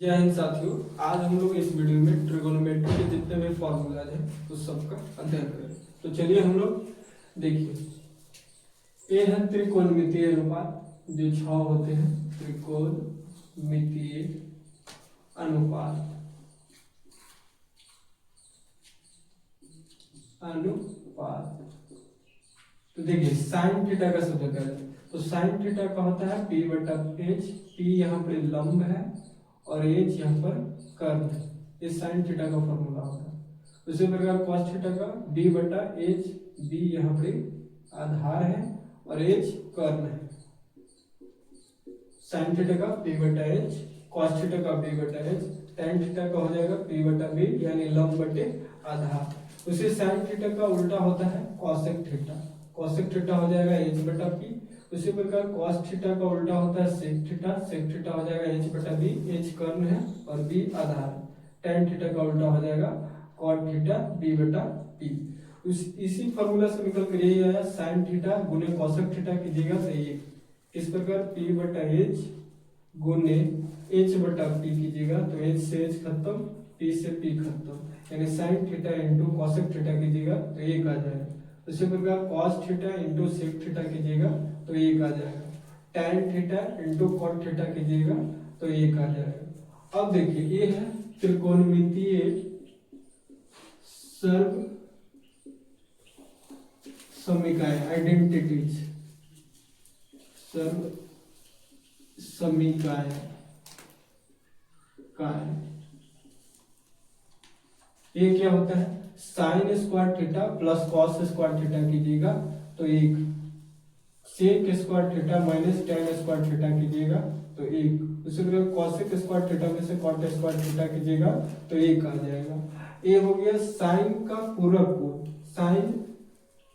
जय हिंद साथियों। आज हम लोग इस वीडियो में ट्रिगोनोमेट्री के जितने भी फॉर्मूलाज हैं उस सबका अध्ययन करेंगे। तो चलिए हम लोग देखिए, ए है त्रिकोणमितीय अनुपात जो 6 होते हैं। त्रिकोणमितीय अनुपात तो देखिए साइन थीटा का सूत्र क्या है। तो साइन थीटा का होता है पी बटा एच। पी यहाँ पर लंब है और एच यहाँ पर कर्व है। ये साइन थीटा का फॉर्मूला होता है। उसी प्रकार कॉस थीटा का बी बटा एच। बी यहाँ पे आधार है और एच कर्व है। साइन थीटा का पी बटा एच, कॉस थीटा का बी बटा एच, टैन थीटा का हो जाएगा पी बटा बी यानी लंब बटे आधार। उसी साइन थीटा का उल्टा होता है कॉसेक थीटा। कॉसेक थीटा हो जाएगा एच बटा पी। उसी प्रकार कॉस थीटा का उल्टा होता है सेक थीटा। सेक थीटा हो जाएगा एच बटा बी। एच कर्ण है और बी आधार है। टैन थीटा का उल्टा हो जाएगा कॉट थीटा बी बटा पी। इसी फॉर्मूला से निकल कर यही आया साइन थीटा गुने कॉसेक थीटा कीजिएगा तो ये इस प्रकार पी बटा एच गुने एच बटा पी कीजिएगा तो एच से एच खत्म, पी से पी खत्म, यानी sine theta into cosec theta कीजिएगा तो एक आ जाएगा। उसी प्रकार cos theta into sec theta कीजिएगा तो एक आ जाएगा। Tan theta into cot theta कीजिएगा तो एक आ जाएगा। अब देखिए ये है त्रिकोणमितीय सर्व समीकरण आइडेंटिटीज। सर्व समीकरण ये क्या होता है, sine square theta plus cos square theta कीजिएगा तो एक, sec square theta minus tan square theta कीजिएगा तो एक, उसी प्रकार कॉसेक स्क्वायर थीटा में से कॉट स्क्वायर थीटा कीजिएगा तो एक आ जाएगा। ये हो गया साइन का पूरक कोण। साइन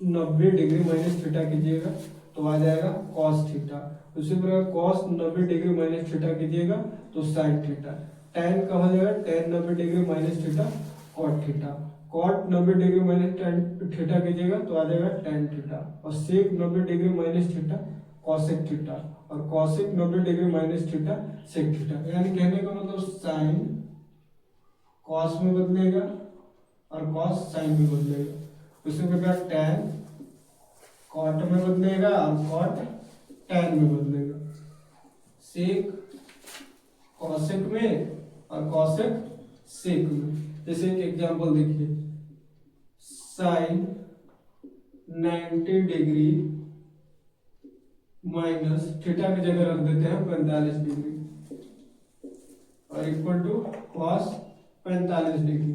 90 डिग्री माइनस थीटा कीजिएगा तो आ जाएगा कॉस थीटा। उसी प्रकार कॉस 90 डिग्री माइनस थीटा कीजिएगा तो साइन थीटा। टैन का हो जाएगा tan 90 degree minus theta cot theta. Cot 90 degree minus tan theta कीजिएगा तो आ जाएगा टैन थीटा। और sec 90 degree minus theta cosec theta और cosec 90 degree minus theta sec theta. यानी कहने का मतलब साइन कॉस में बदलेगा और कॉस साइन में बदलेगा। उसी प्रकार टैन कॉट में बदलेगा और कॉट टैन में बदलेगा। सेक कॉसेक में और कॉसेक सेक में। जैसे एक एग्जांपल देखिए, साइन 90 डिग्री माइनस थीटा की जगह रख देते हैं 45 डिग्री और इक्वल टू कॉस 45 डिग्री।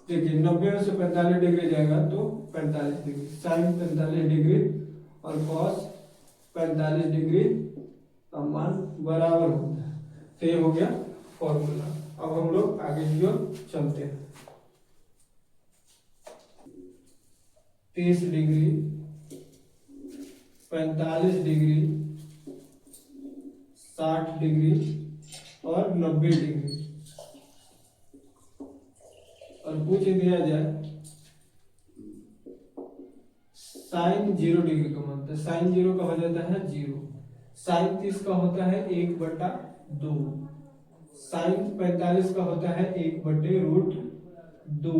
देखिए 90 में से 45 डिग्री जाएगा तो 45 डिग्री। साइन 45 डिग्री और कॉस 45 डिग्री का मान बराबर होता है। तो ये हो गया फॉर्मूला। अब हम लोग आगे की ओर चलते हैं। 30 डिग्री, 45 डिग्री, 60 डिग्री और 90 डिग्री और पूछ दिया जाए साइन 0 डिग्री का मान। तो साइन 0 का हो जाता है 0। साइन 30 का होता है 1/2। साइन 45 का होता है 1/√2।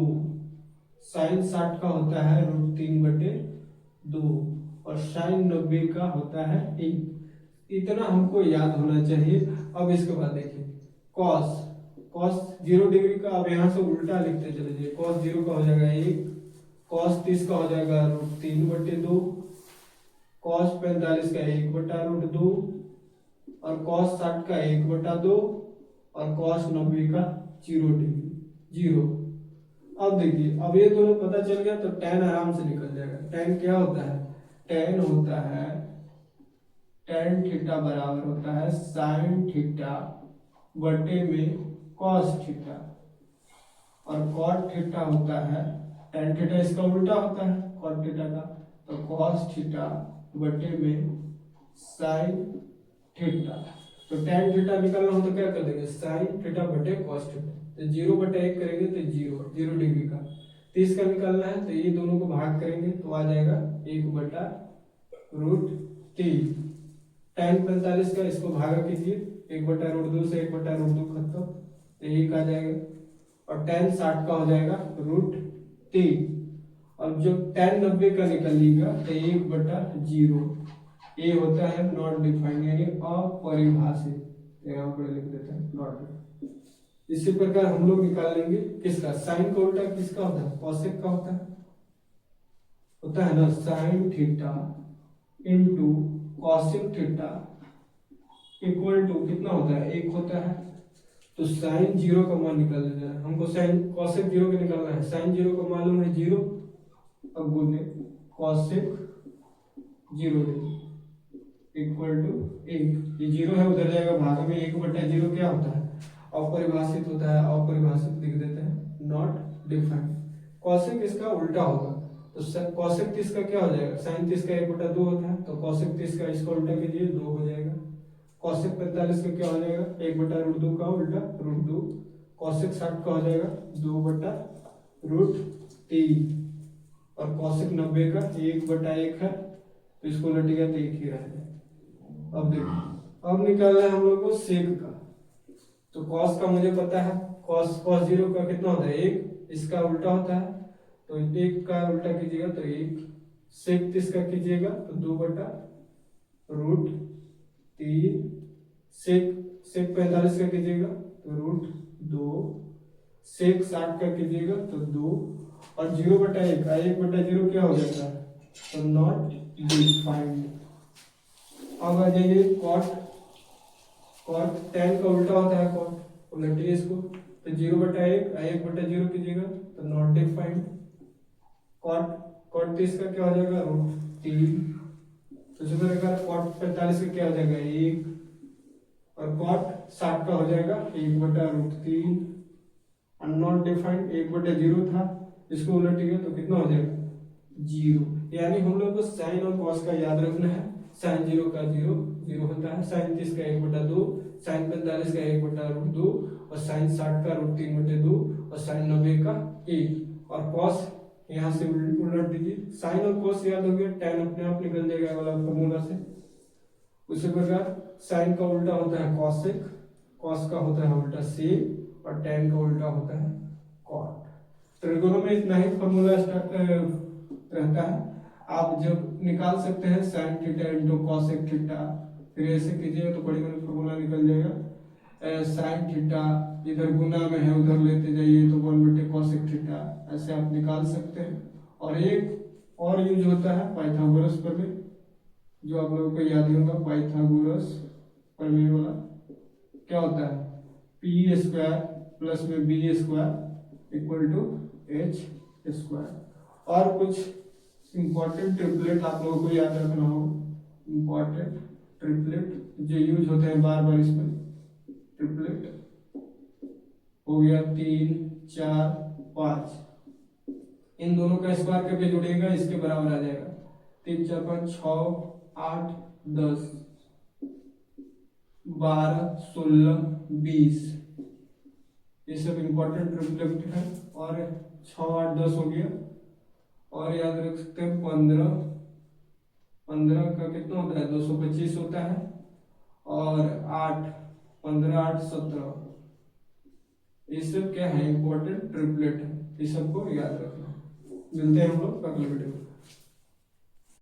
साइन 60 का होता है √3/2 और साइन 90 का होता है 1। इतना हमको याद होना चाहिए। अब इसके बाद देखिए कॉस 0 डिग्री का, अब यहाँ से उल्टा लिखते चले जाइए। कॉस 0 का हो जाएगा 1, कॉस 30 का हो जाएगा √3/2, कॉस 45 का 1/√2 और कॉस 60 का 1/2 और कॉस 90 का 0 डिग्री 0। अब देखिए अब ये दोनों पता चल गया तो टैन आराम से निकल जाएगा। टैन क्या होता है, टैन होता है टैन थीटा बराबर होता है साइन थीटा बटे में कॉस थीटा और कॉट थीटा होता है टैन थीटा इसका उल्टा होता है कॉट थीटा का, तो कॉस थीटा बटे में साइन थीटा। तो टैन थीटा निकालना हो तो क्या कर देंगे, साइन थीटा बटे कॉस थीटा। तो 0/1 करेंगे तो 0 डिग्री का। 30 का निकालना है तो ये दोनों को भाग करेंगे तो आ जाएगा 1/√3। टैन 45 का इसको भागा कीजिए 1/√2 से 1/√2 खत्म, तो 1 आ जाएगा। और tan 60 का हो जाएगा √3। अब जो tan 90 का निकलेगा तो 1/0, ये होता है नॉट डिफाइंड यानी अपरिभाषित, यहाँ पर लिख देते हैं नॉट। इसी प्रकार हम लोग निकाल लेंगे किसका, साइन का उल्टा किसका होता है, कॉसेक का होता है ना, sine theta into cosec theta equal to कितना होता है, 1 होता है। तो साइन 0 का मान निकाल लेना है हमको, साइन कॉसेक 0 का निकालना है। साइन 0 का मालूम है 0, अब गुने कॉसेक 0 इक्वल टू 1। ये 0 है उधर जाएगा भाग में, 1/0 क्या होता है, अपरिभाषित होता है। अपरिभाषित लिख देते हैं, नॉट डिफाइंड। कॉसेक इसका उल्टा होगा, तो कॉसेक 30 का क्या हो जाएगा, साइन 30 का 1/2 होता है, तो कॉसेक 30 का इसका उल्टा कीजिए 2 हो जाएगा। कॉसेक 45 का क्या हो जाएगा, 1/√2 का उल्टा √2। कॉसेक 60 का हो जाएगा 2/√3। और कॉसेक 90 का 1/1 है, तो इसको उलटिएगा तो 1 ही रहेगा। अब देखो, अब निकालना है हम लोग को सेक का। तो कॉस का मुझे पता है, कॉस 0 का कितना होता है 1, इसका उल्टा होता है, तो 1 का उल्टा कीजिएगा तो 1। सेक 30 का कीजिएगा तो 2/√3। सेक 45 का कीजिएगा तो √2। सेक 60 का कीजिएगा तो 2। और 0/1 का 1/0 क्या हो जाता है, तो नॉट डिफाइंड। अब आ जाइए कॉट tan का उल्टा होता है कॉट, उलटिए इसको, तो 0/1 1/0 कीजिएगा तो नॉट डिफाइंड। कॉट 30 का क्या हो जाएगा √3। तो इसी प्रकार कॉट 45 का क्या हो जाएगा 1। और कॉट 60 का हो जाएगा 1/√3। नॉट डिफाइंड 1/0 था, इसको उलटिएगा तो कितना हो जाएगा 0। यानी हम लोग को साइन और कॉस का याद रखना है। साइन 0 का 0 होता है, साइन 30 का 1/2, साइन 45 का 1/√2, और साइन 60 का √3/2, और साइन 90 का 1। और कॉस यहाँ से उलट दीजिए, साइन और कॉस याद हो गया, tan अपने आप निकल जाएगा वाला फॉर्मूला से। उसी प्रकार साइन का उल्टा होता है कॉसेक, कॉस का होता है उल्टा सेक, और tan का उल्टा होता है कॉट। त्रिकोणों में इतना ही फॉर्मूला रहता है। आप जब निकाल सकते हैं sign theta into cosec theta, फिर ऐसे कीजिएगा तो बड़ी बड़ी फॉर्मूला निकल जाएगा। साइन थीटा इधर गुना में है, उधर लेते जाइए तो 1/cosec थीटा, ऐसे आप निकाल सकते हैं। और एक और यूज होता है पाइथागोरस प्रमेय, जो आप लोगों को याद ही होगा। पाइथागोरस प्रमेय वाला क्या होता है, p² प्लस में b² इक्वल टू h²। और कुछ इंपॉर्टेंट ट्रिपलेट आप लोगों को याद रखना होगा। इंपॉर्टेंट ट्रिपलेट जो यूज होते हैं बार बार इसमें, ट्रिपलेट हो गया 3, 4, 5। इन दोनों का स्क्वायर करके जोड़िएगा, इसके बराबर आ जाएगा 3, 4, 5, 6, 8, 10, 12, 16, 20। ये सब इंपॉर्टेंट ट्रिपलेट है। और 6, 8, 10 हो गया। और याद रख सकते हैं 15 का कितना होता है 225 होता है। और 8, 15, 8, 17। ये सब क्या है, इंपॉर्टेंट ट्रिपलेट है, ये सबको याद रखना। मिलते हैं हम लोग अगले वीडियो में।